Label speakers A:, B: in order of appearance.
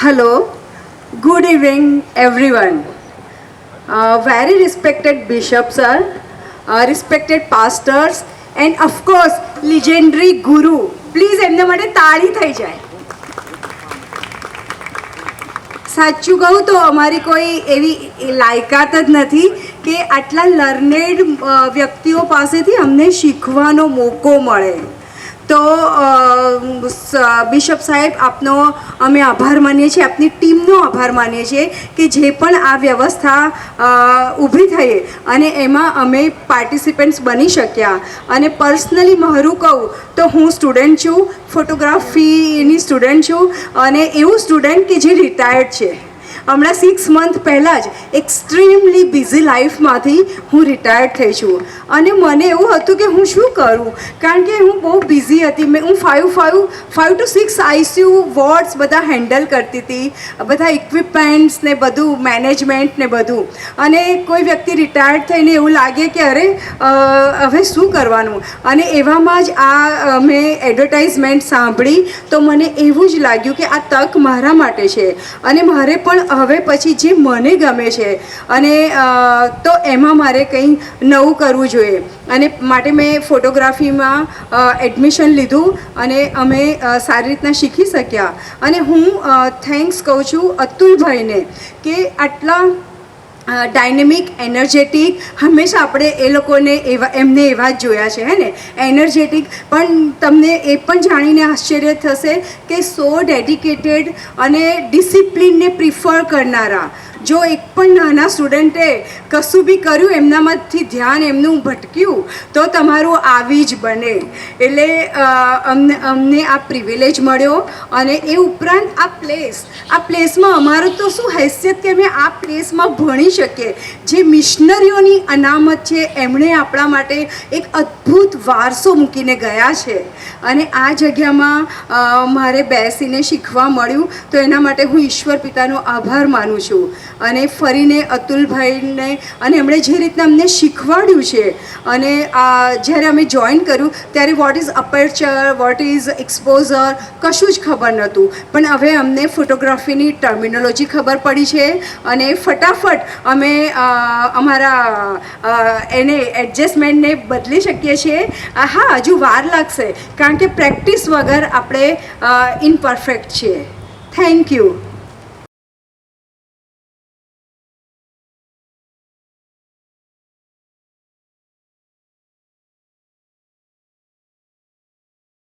A: Hello, good evening, everyone. Very respected bishops, sir, respected pastors, and of course, legendary guru. Please, એમના માટે તાળી થઈ જાય. સાચું કહું તો અમારી કોઈ એવી લાયકાત જ નથી કે આટલા લર્નેડ વ્યક્તિઓ પાસેથી અમને શીખવાનો મોકો મળે. તો બિશપ સાહેબ આપનો અમે આભાર માનીએ છીએ, આપની ટીમનો આભાર માનીએ છીએ કે જે પણ આ વ્યવસ્થા ઊભી થઈ અને એમાં અમે પાર્ટિસિપન્ટ્સ બની શક્યા. અને પર્સનલી મારું કહું તો હું સ્ટુડન્ટ છું, ફોટોગ્રાફીની સ્ટુડન્ટ છું અને એવું સ્ટુડન્ટ કે જે રિટાયર્ડ છે. હમણાં 6 મંથ પહેલાં જ એક્સ્ટ્રીમલી બિઝી લાઈફમાંથી હું રિટાયર્ડ થઈ છું અને મને એવું હતું કે હું શું કરું, કારણ કે હું બહુ બિઝી હતી. હું 5 to 6 આઈસીયુ વોર્ડ્સ બધા હેન્ડલ કરતી હતી, બધા ઇક્વિપમેન્ટ્સ ને બધું મેનેજમેન્ટ ને બધું. અને કોઈ વ્યક્તિ રિટાયર્ડ થઈને એવું લાગે કે અરે હવે શું કરવાનું. અને એવામાં જ આ મેં એડવર્ટાઇઝમેન્ટ સાંભળી તો મને એવું જ લાગ્યું કે આ તક મારા માટે છે અને મારે પણ હવે પછી જે મને ગમે છે અને તો એમાં મારે કંઈ નવું કરવું જોઈએ. અને માટે મેં ફોટોગ્રાફીમાં એડમિશન લીધું અને અમે સારી રીતના શીખી શક્યા. અને હું થેન્ક્સ કહું છું અતુલભાઈને કે આટલા ડાયનેમિક એનર્જેટિક, હંમેશા આપણે એ લોકોને એમને એવા જ જોયા છે, હે ને, એનર્જેટિક. પણ તમને એ પણ જાણીને આશ્ચર્ય થશે કે સો ડેડિકેટેડ અને ડિસિપ્લિનને પ્રિફર કરનારા. જો એક પણ નાના સ્ટુડન્ટે કશું બી કર્યું, એમનામાંથી ધ્યાન એમનું ભટક્યું તો તમારું આવી જ બને. એટલે અમને આ પ્રિવિલેજ મળ્યો. અને એ ઉપરાંત આ પ્લેસમાં અમારું તો શું હેસિયત કે અમે આ પ્લેસમાં ભણી શકીએ. જે મિશનરીઓની અનામત છે એમણે આપણા માટે એક અદ્ભુત વારસો મૂકીને ગયા છે અને આ જગ્યામાં મારે બેસીને શીખવા મળ્યું. તો એના માટે હું ઈશ્વર પિતાનો આભાર માનું છું. અને ફરીને અતુલભાઈને અને એમણે જે રીતના અમને શીખવાડ્યું છે અને જ્યારે અમે જોઈન કર્યું ત્યારે what is aperture, what is exposure, કશું જ ખબર નહોતું. પણ હવે અમને ફોટોગ્રાફીની ટર્મિનોલોજી ખબર પડી છે અને ફટાફટ અમે અમારા એને એડજસ્ટમેન્ટને બદલી શકીએ છીએ. હા, હજુ વાર લાગશે કારણ કે પ્રેક્ટિસ વગર આપણે ઇનપરફેક્ટ છીએ. Thank you.